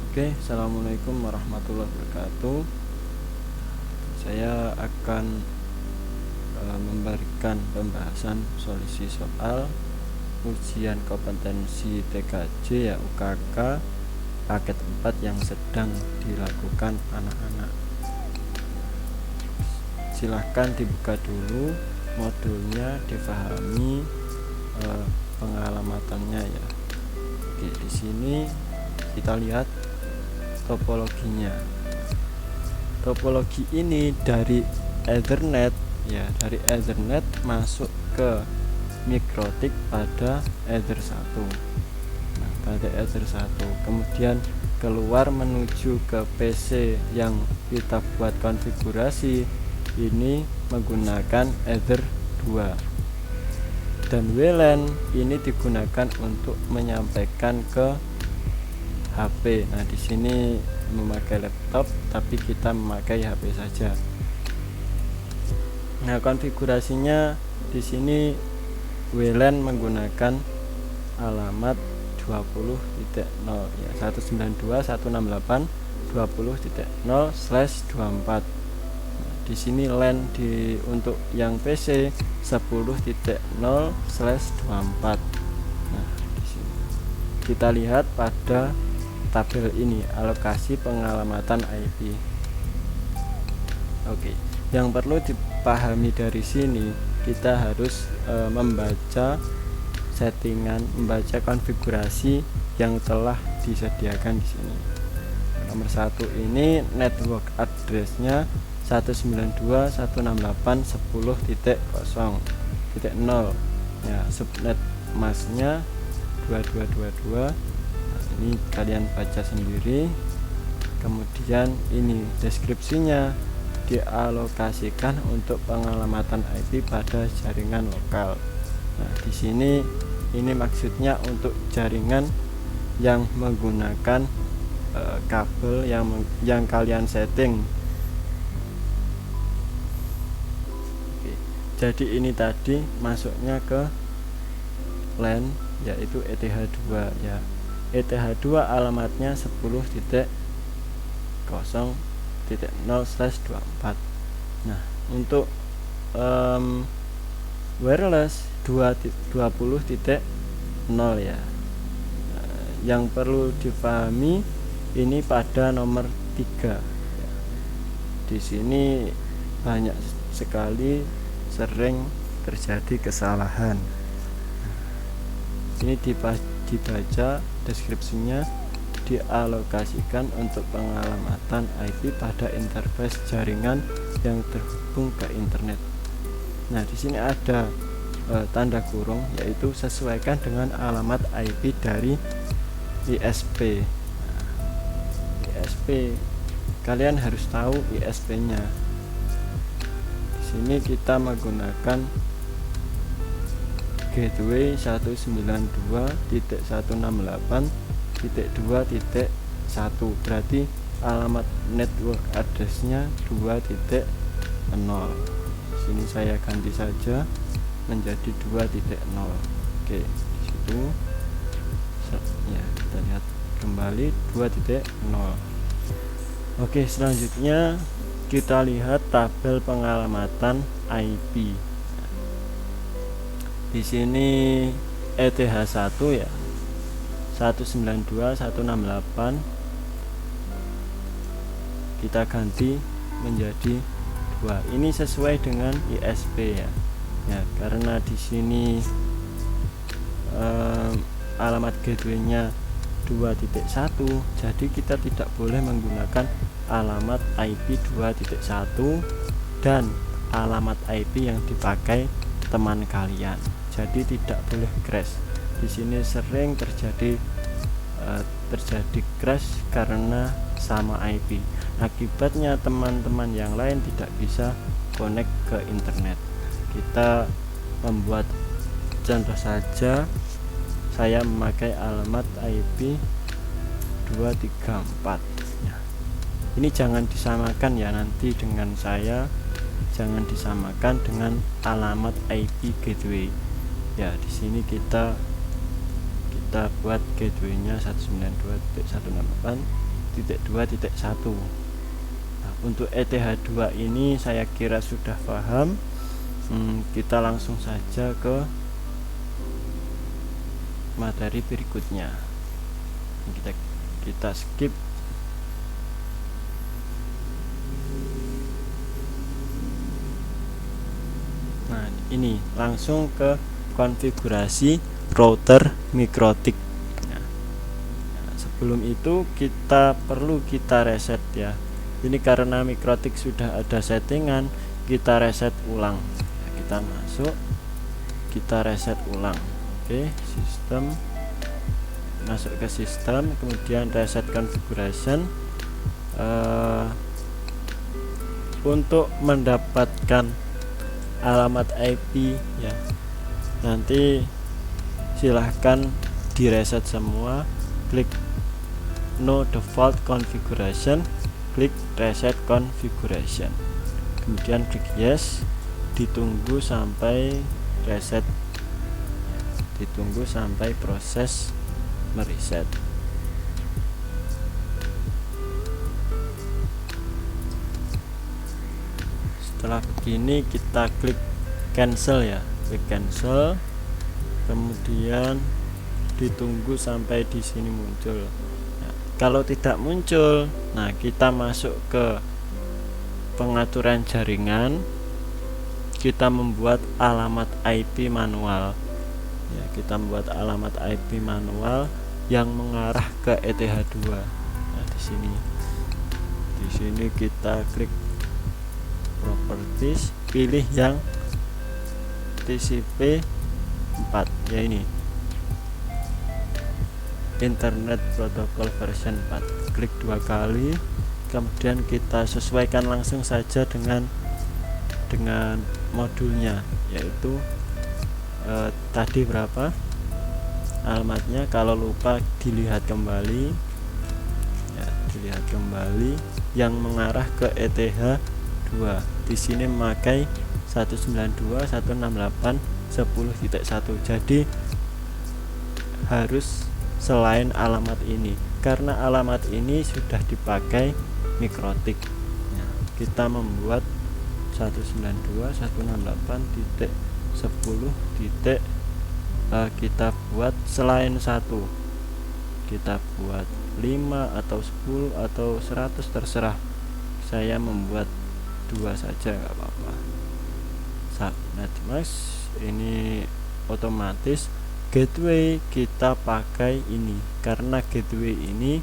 Oke, assalamualaikum warahmatullahi wabarakatuh. Saya akan memberikan pembahasan solusi soal ujian kompetensi TKJ ya UKK paket 4 yang sedang dilakukan anak-anak. Silahkan dibuka dulu modulnya, difahami pengalamatannya ya. Oke, di sini kita lihat topologinya. Topologi ini dari Ethernet ya, dari Ethernet masuk ke mikrotik pada Ether 1. Nah, pada Ether 1 kemudian keluar menuju ke PC yang kita buat konfigurasi ini menggunakan Ether 2. Dan WLAN ini digunakan untuk menyampaikan ke HP. Nah, di sini memakai laptop, tapi kita memakai HP saja. Nah, konfigurasinya di sini WLAN menggunakan alamat 20.0 ya, 192.168.20.0/24. Di sini LAN untuk yang PC 10.0/24. Nah, di sini kita lihat pada tabel ini alokasi pengalamatan IP. Oke, yang perlu dipahami dari sini kita harus membaca settingan, membaca konfigurasi yang telah disediakan di sini. Nomor 1 ini network address-nya 192.168.10.0 ya, subnet mask-nya 2222. Ini kalian baca sendiri. Kemudian ini deskripsinya dialokasikan untuk pengalamatan IP pada jaringan lokal. Nah, di sini ini maksudnya untuk jaringan yang menggunakan kabel yang kalian setting. Oke, jadi ini tadi masuknya ke LAN yaitu ETH2 ya. ETH2 alamatnya 10.0.0/24. Nah, untuk wireless 20.0 ya. Yang perlu dipahami ini pada nomor 3 ya. Di sini banyak sekali sering terjadi kesalahan. Ini dibaca deskripsinya, dialokasikan untuk pengalamatan IP pada interface jaringan yang terhubung ke internet. Nah, di sini ada tanda kurung, yaitu sesuaikan dengan alamat IP dari ISP. Nah, ISP kalian harus tahu ISP-nya. Di sini kita menggunakan gateway 192.168.2.1, berarti alamat network address-nya 2.0. Sini saya ganti saja menjadi 2.0. Oke, di situ ya, kita lihat kembali 2.0. Oke, selanjutnya kita lihat tabel pengalamatan IP. Di sini ETH1 ya 192.168 kita ganti menjadi 2. Ini sesuai dengan ISP ya. Ya, karena di sini alamat gateway-nya 2.1, jadi kita tidak boleh menggunakan alamat IP 2.1 dan alamat IP yang dipakai teman kalian. Jadi tidak boleh crash. Di sini sering terjadi crash karena sama IP. Akibatnya teman-teman yang lain tidak bisa connect ke internet. Kita membuat contoh saja. Saya memakai alamat IP 234 ya. Ini jangan disamakan ya nanti dengan saya, jangan disamakan dengan alamat IP gateway ya. Di sini kita buat gateway-nya 192.168 Nah, untuk ETH2 ini saya kira sudah paham. Kita langsung saja ke materi berikutnya. Kita skip. Nah, ini langsung ke konfigurasi router MikroTik. Nah, sebelum itu perlu kita reset ya. Ini karena MikroTik sudah ada settingan, kita reset ulang. Nah, kita masuk, kita reset ulang. Oke, sistem, masuk ke sistem, kemudian reset configuration. Untuk mendapatkan alamat IP ya, nanti silahkan direset semua, klik no default configuration, klik reset configuration, kemudian klik yes, ditunggu sampai reset, ditunggu sampai proses mereset. Setelah begini kita klik cancel ya, klik cancel, kemudian ditunggu sampai di sini muncul. Nah, kalau tidak muncul, nah kita masuk ke pengaturan jaringan, kita membuat alamat IP manual ya, kita membuat alamat IP manual yang mengarah ke ETH2. Nah, di sini kita klik properties, pilih yang TCP 4 ya, ini Internet Protocol version 4, klik 2 kali, kemudian kita sesuaikan langsung saja dengan modulnya, yaitu tadi berapa alamatnya. Kalau lupa dilihat kembali ya, dilihat kembali yang mengarah ke ETH2. Di sini memakai 192.168.10.1. Jadi harus selain alamat ini, karena alamat ini sudah dipakai MikroTik ya, kita membuat 192.168.10. Kita buat selain 1, kita buat 5 atau 10 atau 100, terserah. Saya membuat 2 saja, nggak apa-apa. Subnet mas, ini otomatis. Gateway kita pakai ini karena gateway ini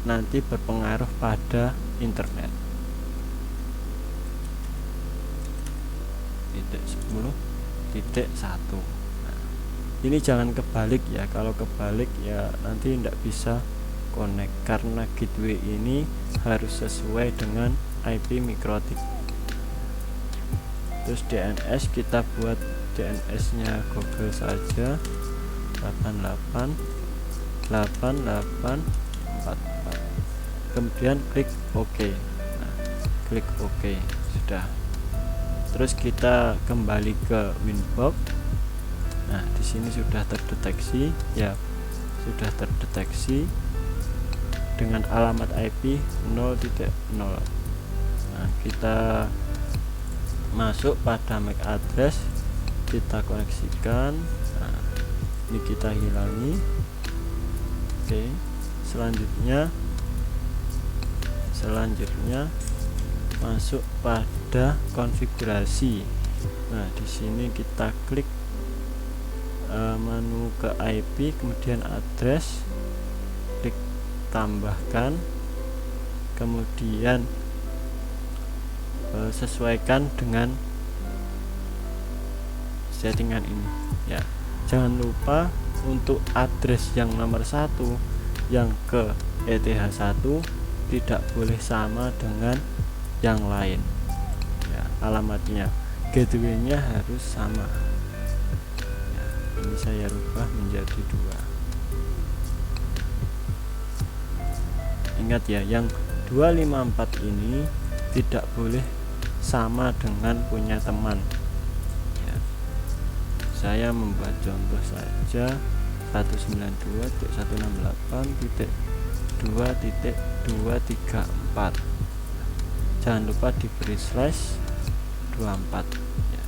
nanti berpengaruh pada internet. Titik 10.1. Nah, ini jangan kebalik ya, kalau kebalik ya nanti tidak bisa connect, karena gateway ini harus sesuai dengan IP MikroTik. Terus DNS kita buat DNS nya Google saja, 888844, kemudian klik OK. Nah, klik OK sudah. Terus kita kembali ke Winbox. Nah, di sini sudah terdeteksi ya, sudah terdeteksi dengan alamat IP 0.0. Nah, kita masuk pada MAC address, kita koneksikan. Nah, ini kita hilangi. Oke, selanjutnya masuk pada konfigurasi. Nah, di sini kita klik menu ke IP, kemudian address, klik tambahkan, kemudian sesuaikan dengan settingan ini ya. Jangan lupa untuk address yang nomor 1 yang ke ETH1 tidak boleh sama dengan yang lain ya, alamatnya, gateway-nya harus sama ya. Ini saya rubah menjadi 2. Ingat ya, yang 254 ini tidak boleh sama dengan punya teman ya. Saya membuat contoh saja 192.168.20.1. 2.234. Jangan lupa diberi slash 24 ya.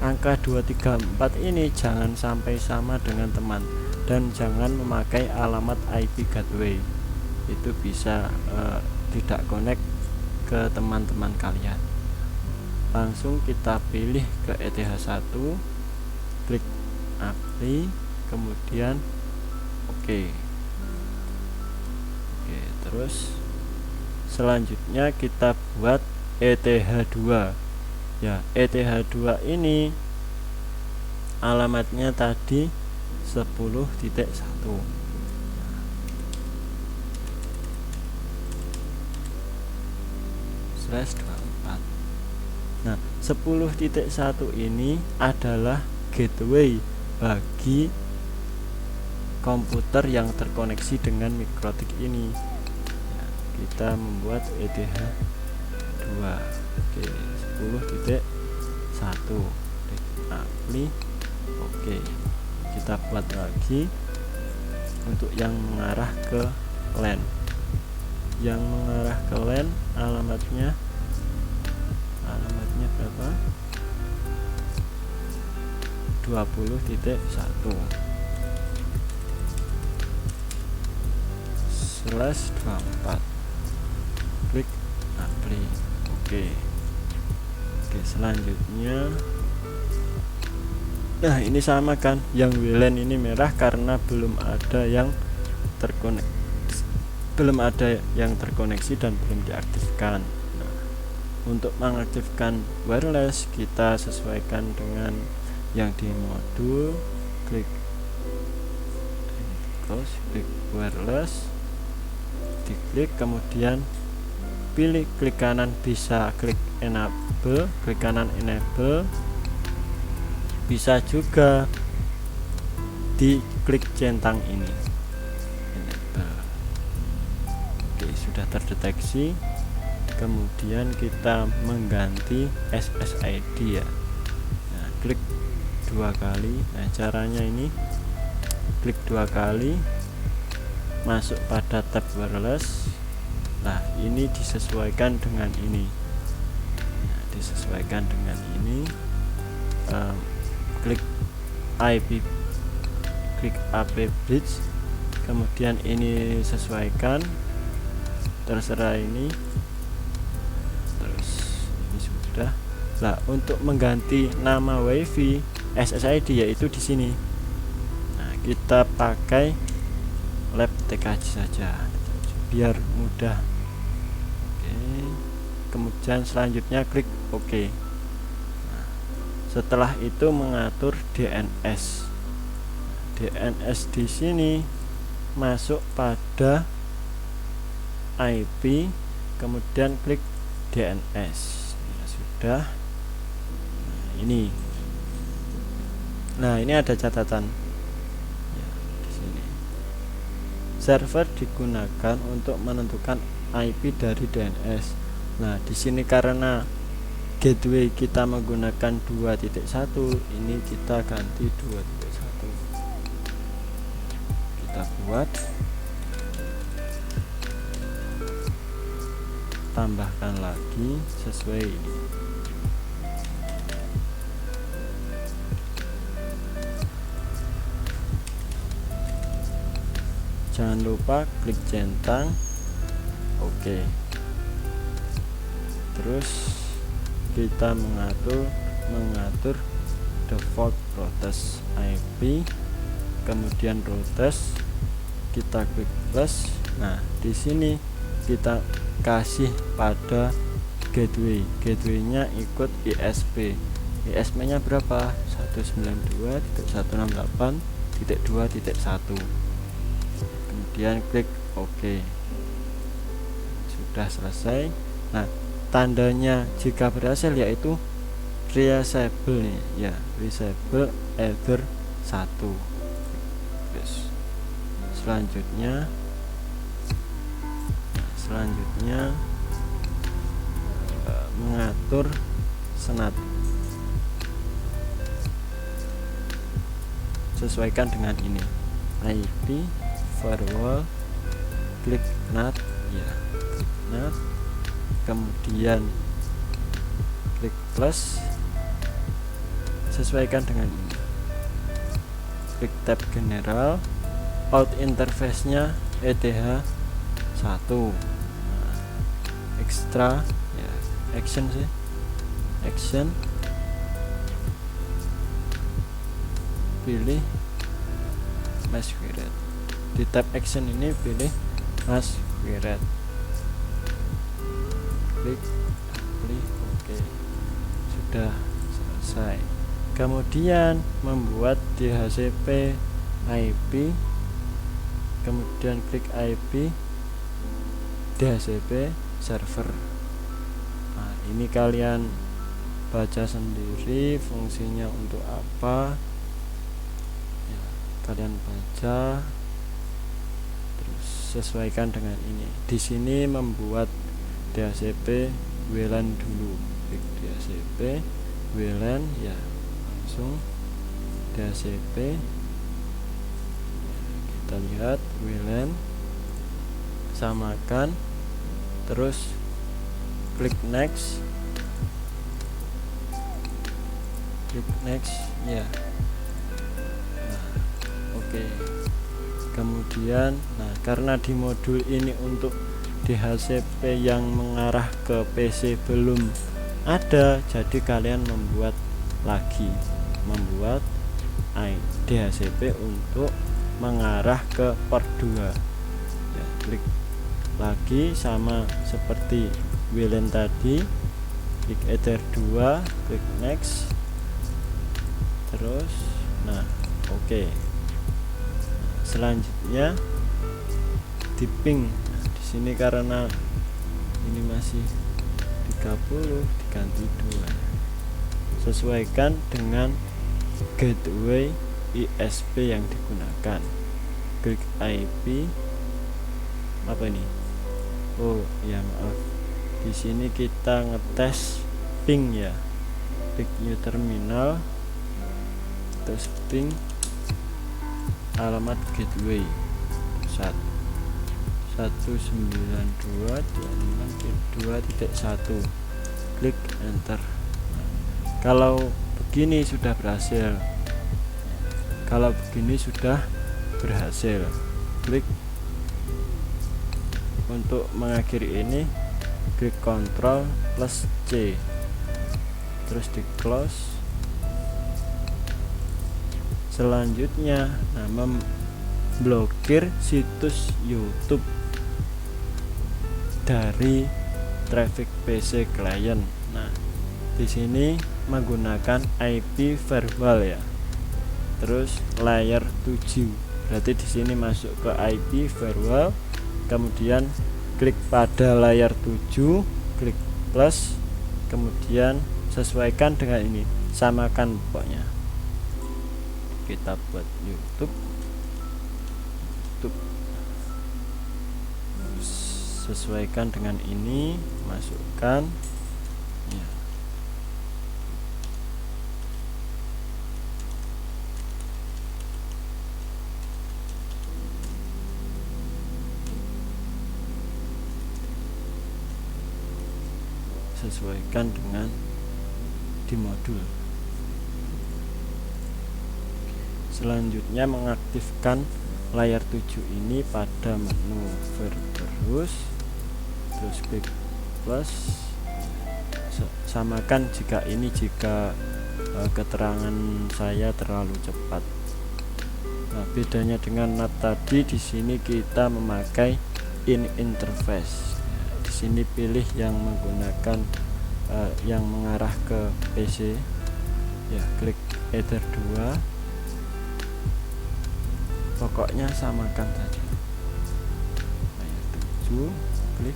Angka 234 ini jangan sampai sama dengan teman, dan jangan memakai alamat IP gateway, itu bisa tidak connect ke teman-teman kalian. Langsung kita pilih ke ETH1, klik apply, kemudian oke. Terus selanjutnya kita buat ETH2 ya. ETH2 ini alamatnya tadi 10.1 /24. Nah, 10.1 ini adalah gateway bagi komputer yang terkoneksi dengan Mikrotik ini. Nah, kita membuat ETH2. Oke, 10.1. Apply. Oke. Kita buat lagi untuk yang mengarah ke LAN. Yang mengarah ke LAN alamatnya berapa? 20.1 /24. Klik apply. Oke, selanjutnya nah ini sama kan, yang WLAN ini merah karena belum ada yang terkoneksi dan belum diaktifkan. Nah, untuk mengaktifkan wireless kita sesuaikan dengan yang di modul, klik wireless, diklik, kemudian pilih klik kanan, bisa klik enable, klik kanan enable, bisa juga diklik centang ini enable. Oke, sudah terdeteksi. Kemudian kita mengganti SSID ya. Nah, klik 2 kali. Nah, caranya ini klik 2 kali, masuk pada tab wireless. Nah, ini disesuaikan dengan ini. Nah, disesuaikan dengan ini. Klik AP bridge, kemudian ini sesuaikan, terserah ini. Terus ini sudah. Nah, untuk mengganti nama WiFi SSID yaitu di sini. Nah, kita pakai lab TKJ saja biar mudah. Oke. Kemudian selanjutnya klik OK. Setelah itu mengatur DNS. DNS di sini masuk pada IP, kemudian klik DNS. Ya, sudah. Nah, ini. Nah, ini ada catatan. Ya, di sini. Server digunakan untuk menentukan IP dari DNS. Nah, di sini karena gateway kita menggunakan 2.1, ini kita ganti 2.1. Kita buat, tambahkan lagi sesuai ini. Jangan lupa klik centang. Oke. Terus kita mengatur default routes IP, kemudian routes kita klik plus. Nah, di sini kita kasih pada gateway-nya ikut ISP. ISP-nya berapa? 192.168.2.1. Kemudian klik OK. Sudah selesai. Nah, tandanya jika berhasil yaitu reachable nih ya, reachable Ether 1. Yes. Selanjutnya mengatur SNAT, sesuaikan dengan ini IP firewall klik NAT ya, klik NAT, kemudian klik plus, sesuaikan dengan ini, klik tab general, out interface nya ETH 1, nah, extra ya, action sih, action, pilih masquerade, di tab action ini pilih masquerade, klik oke, sudah selesai. Kemudian membuat DHCP IP, kemudian klik IP DHCP server. Nah, ini kalian baca sendiri fungsinya untuk apa ya, kalian baca terus sesuaikan dengan ini. Di sini membuat DHCP WLAN dulu, klik DHCP WLAN ya, langsung DHCP, kita lihat WLAN, samakan, terus klik next ya. Nah, oke. Kemudian karena di modul ini untuk DHCP yang mengarah ke PC belum ada, jadi kalian membuat DHCP untuk mengarah ke port 2 ya, klik lagi sama seperti WLAN tadi, klik Ether 2, klik next, terus oke. Selanjutnya di ping, di sini karena ini masih 30 diganti 2, sesuaikan dengan gateway ISP yang digunakan, klik IP apa ini, oh ya maaf, di sini kita ngetes ping ya, klik new terminal, terus ping alamat gateway 192.2.1, klik enter. Kalau begini sudah berhasil, klik untuk mengakhiri ini, klik Ctrl plus C, terus di close. Selanjutnya memblokir situs YouTube dari traffic PC client. Nah, di sini menggunakan IP verbal ya. Terus layer 7. Berarti di sini masuk ke IP verbal, kemudian klik pada layar 7, klik plus, kemudian sesuaikan dengan ini, samakan pokoknya. Kita buat YouTube, sesuaikan dengan ini, masukkan ya. Sesuaikan dengan di modul. Selanjutnya mengaktifkan layar 7 ini pada menu terus klik plus, samakan jika keterangan saya terlalu cepat. Nah, bedanya dengan NAT tadi, di sini kita memakai in interface. Di sini pilih yang menggunakan yang mengarah ke PC ya, klik Ether 2, pokoknya samakan saja. Layar 7, klik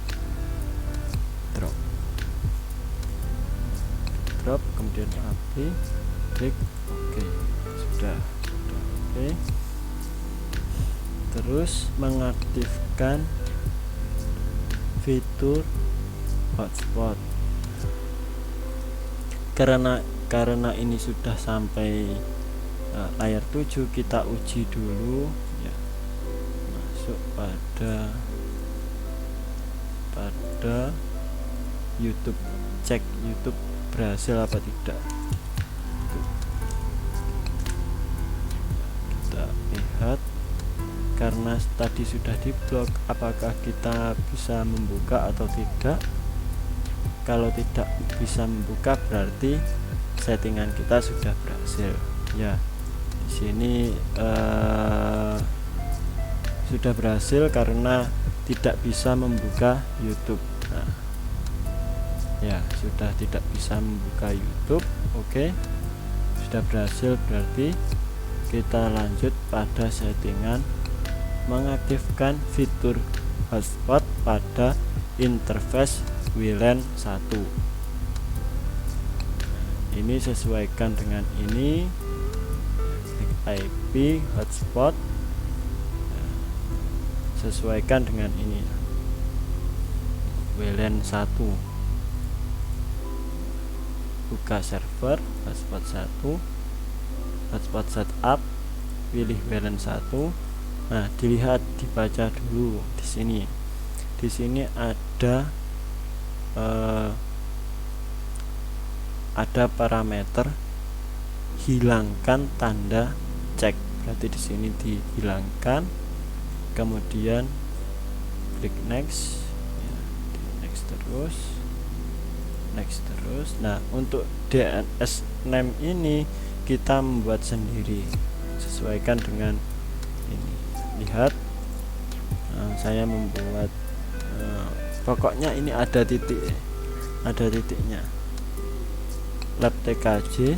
drop, kemudian api, klik OK, sudah OK. Terus mengaktifkan fitur hotspot. Karena ini sudah sampai layar 7, kita uji dulu ya, masuk pada pada YouTube, cek YouTube berhasil apa tidak. Kita lihat, karena tadi sudah diblok, apakah kita bisa membuka atau tidak. Kalau tidak bisa membuka berarti settingan kita sudah berhasil ya. Di sini sudah berhasil karena tidak bisa membuka YouTube. Nah, ya sudah tidak bisa membuka YouTube. Oke, sudah berhasil, berarti kita lanjut pada settingan mengaktifkan fitur hotspot pada interface WLAN 1. Ini sesuaikan dengan ini, klik IP hotspot, sesuaikan dengan ini WLAN 1. Buka server hotspot 1, hotspot setup, pilih WLAN 1. Nah, dilihat, dibaca dulu di sini. Di sini ada parameter hilangkan tanda cek. Berarti di sini dihilangkan. Kemudian klik next, ya, next terus. Nah, untuk DNS name ini kita membuat sendiri, sesuaikan dengan ini. Lihat, saya membuat pokoknya ini ada titiknya, lab tkj,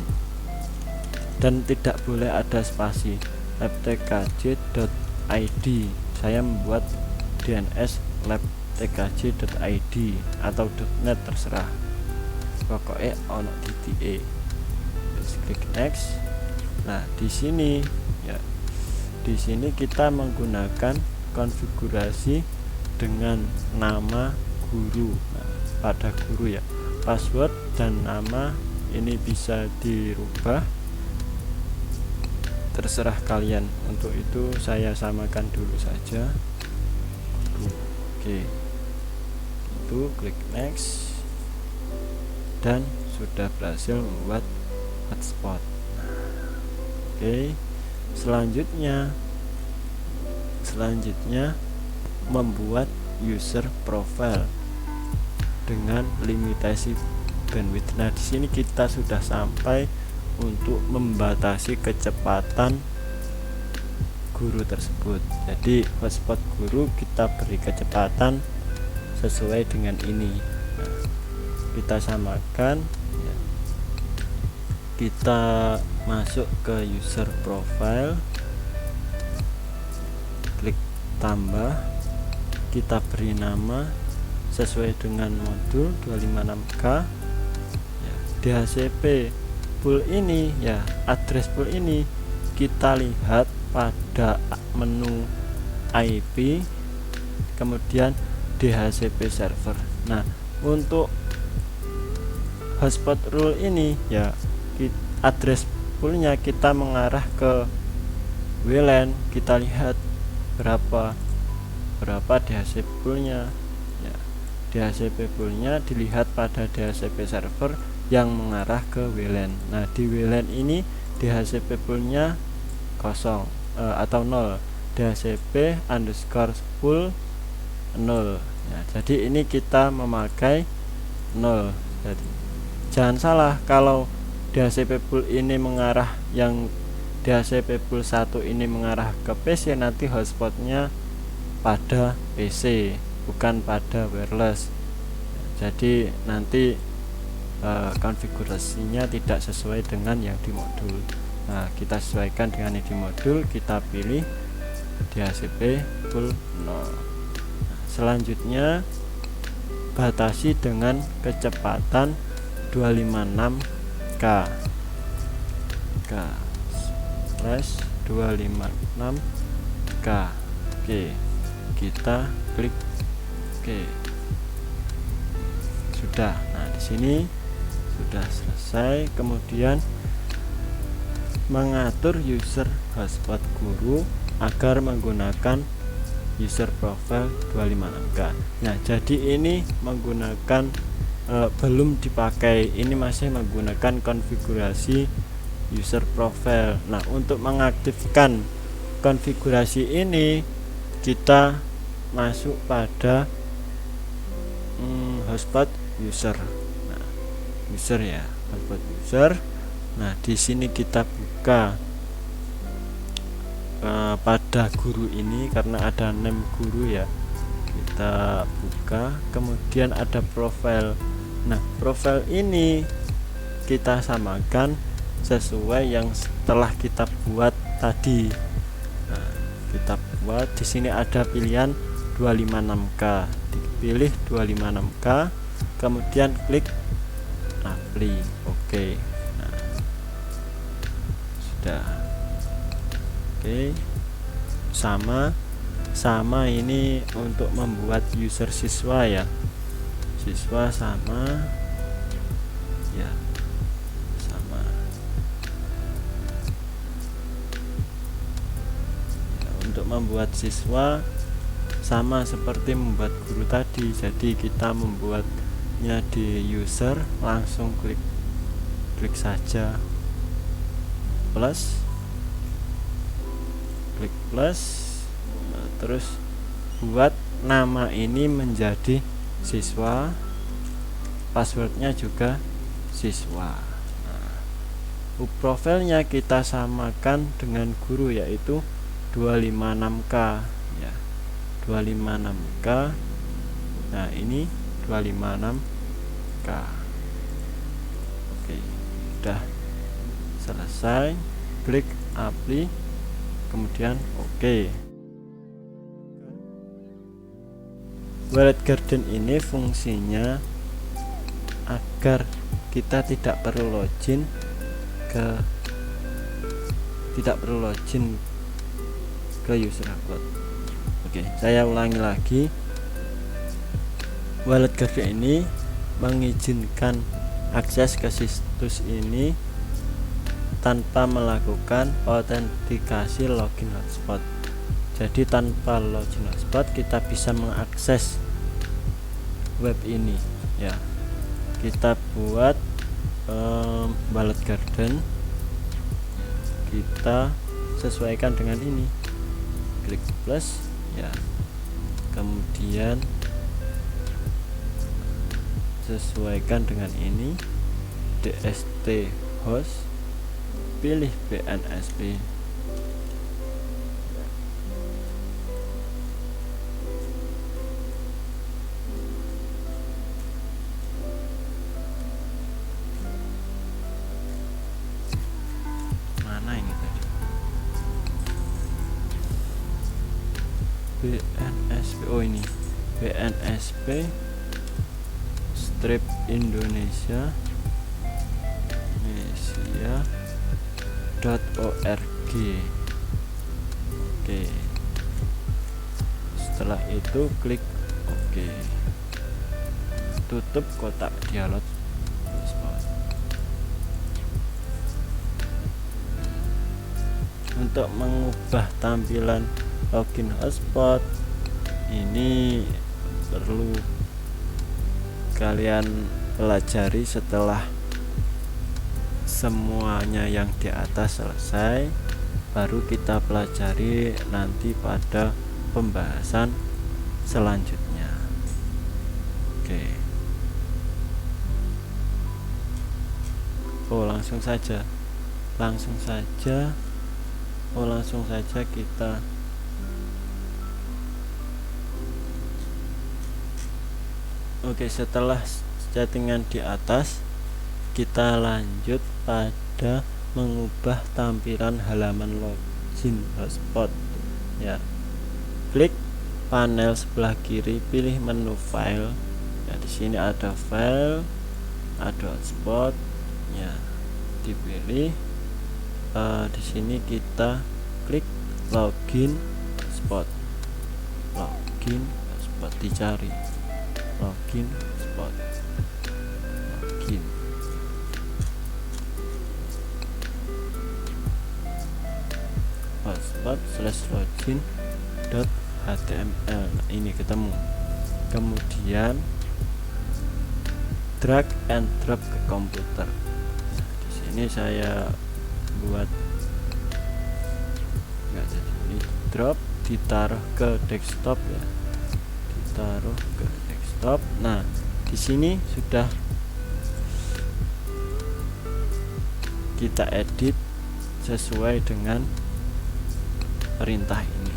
dan tidak boleh ada spasi, labtkj.id. Saya membuat DNS labtkj.id atau .net, terserah, pokoknya ono titik. Terus klik next. Nah, di sini ya, di sini kita menggunakan konfigurasi dengan nama guru. Nah, pada guru ya, password dan nama ini bisa dirubah, terserah kalian. Untuk itu saya samakan dulu saja. Oke, itu klik next dan sudah berhasil membuat hotspot. Oke, selanjutnya membuat user profile dengan limitasi bandwidth. Nah, di sini kita sudah sampai untuk membatasi kecepatan guru tersebut. Jadi hotspot guru kita beri kecepatan sesuai dengan ini. Nah, kita samakan ya. Kita masuk ke user profile, klik tambah, kita beri nama sesuai dengan modul 256K ya. DHCP pool ini ya, address pool ini kita lihat pada menu IP, kemudian DHCP server. Nah, untuk hotspot rule ini ya, address poolnya kita mengarah ke WLAN. Kita lihat berapa DHCP poolnya ya. DHCP poolnya dilihat pada DHCP server yang mengarah ke WLAN. Nah, di WLAN ini DHCP poolnya kosong atau 0, DHCP underscore pool 0 ya, jadi ini kita memakai 0. Jadi jangan salah, kalau DHCP pool ini mengarah, yang DHCP pool 1 ini mengarah ke PC, nanti hotspotnya pada PC bukan pada wireless. Jadi nanti konfigurasinya tidak sesuai dengan yang di modul. Nah, kita sesuaikan dengan yang di modul, kita pilih DHCP pool 0. Selanjutnya batasi dengan kecepatan 256K slash 256K. Oke, kita klik oke. Sudah. Nah, di sini sudah selesai. Kemudian mengatur user hotspot guru agar menggunakan user profile 256K. Nah, jadi ini menggunakan belum dipakai, ini masih menggunakan konfigurasi user profile. Nah, untuk mengaktifkan konfigurasi ini kita masuk pada hotspot user. Nah, user ya, hotspot user. Nah, di sini kita buka pada guru ini karena ada name guru ya, kita buka, kemudian ada profile. Nah, profile ini kita samakan sesuai yang setelah kita buat tadi. Nah, kita buat di sini ada pilihan 256K, dipilih 256K, kemudian klik apply. Oke. Nah, sudah. Oke, sama ini untuk membuat user siswa ya, siswa sama ya, sama ya, untuk membuat siswa sama seperti membuat guru tadi. Jadi kita membuatnya di user, langsung klik saja plus, klik plus. Nah, terus buat nama ini menjadi siswa, passwordnya juga siswa. Nah, profilnya kita samakan dengan guru yaitu 256K ya, 256K. Nah, ini 256K. Oke, sudah selesai, klik apply, kemudian oke. Wallet Garden ini fungsinya agar kita tidak perlu login ke user account. Oke, saya ulangi lagi. Wallet Garden ini mengizinkan akses ke situs ini tanpa melakukan autentikasi login hotspot. Jadi tanpa login hotspot kita bisa mengakses web ini ya. Kita buat Wallet Garden, kita sesuaikan dengan ini, klik plus ya, kemudian sesuaikan dengan ini, DST host, pilih BNSP. Mana ini tadi? BNSP. Oh, ini BNSP strip Indonesia .org. Oke, setelah itu klik oke, tutup kotak dialog. Untuk mengubah tampilan login hotspot ini perlu kalian pelajari setelah semuanya yang di atas selesai, baru kita pelajari nanti pada pembahasan selanjutnya. Oke. Langsung saja kita setelah settingan di atas, kita lanjut pada mengubah tampilan halaman login hotspot ya. Klik panel sebelah kiri, pilih menu file ya, di sini ada file, ada hotspot ya, dipilih. Di sini kita klik login hotspot, dicari login hotspot, login. hotspot/login HTML. Nah, ini ketemu. Kemudian drag and drop ke komputer. Nah, di sini saya buat enggak jadi, ini drop ditaruh ke desktop ya, ditaruh ke desktop. Nah, di sini sudah kita edit sesuai dengan perintah ini.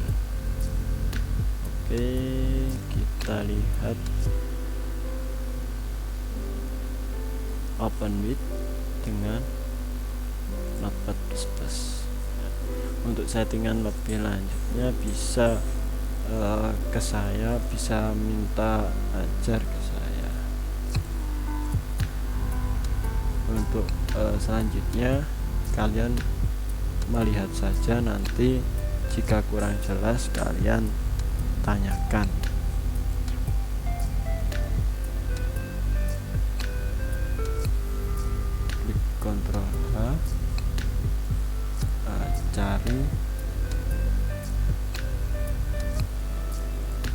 Oke, kita lihat open with dengan Notepad++. Untuk settingan lebih lanjutnya bisa ke saya, bisa minta ajar ke saya. Untuk selanjutnya kalian melihat saja, nanti jika kurang jelas kalian tanyakan. Klik Ctrl H,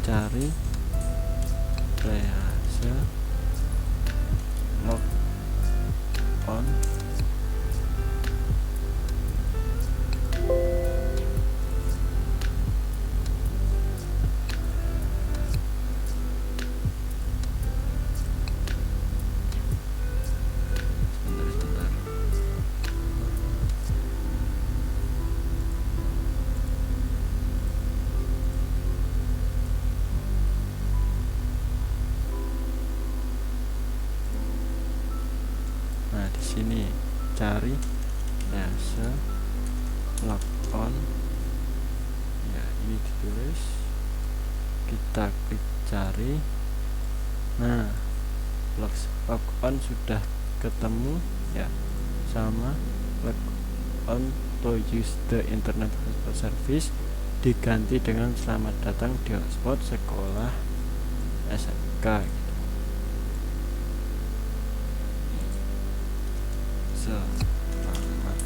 cari Rehasia log on. Sebentar. Nah, di sini cari Rehasia log on. Ya, ini ditulis. Kita klik cari. Nah, log on sudah ketemu ya, sama log on to use the internet hotspot service diganti dengan selamat datang di hotspot sekolah SMK gitu. Selamat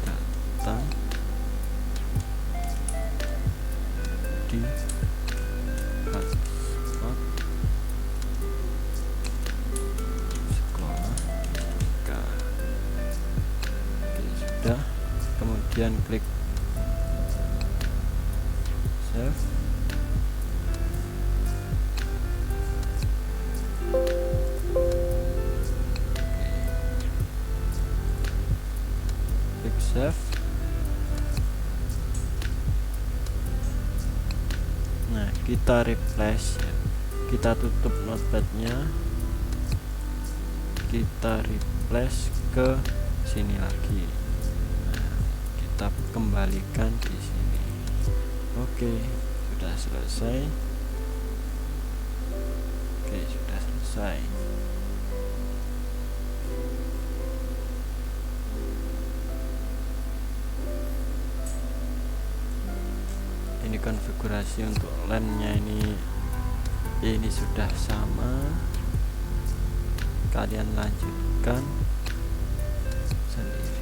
datang di hotspot sekolah SMK. Oke, sudah. Kemudian klik save. Klik save. Nah, kita replace ya. Kita tutup notepadnya, kita replace ke sini lagi. Nah, kita kembalikan di sini. Oke, sudah selesai. Oke, sudah selesai. Ini konfigurasi untuk LAN-nya ini sudah sama. Kalian lanjutkan sendiri.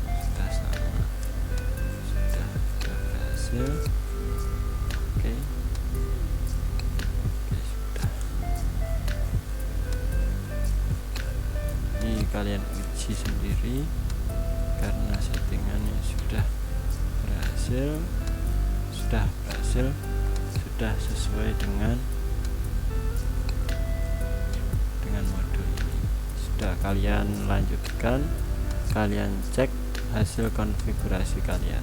Sudah sama, sudah berhasil. Oke, sudah. Ini kalian uji sendiri, karena settingannya sudah berhasil, sudah sesuai dengan modul ini. Sudah, kalian lanjutkan, kalian cek hasil konfigurasi kalian.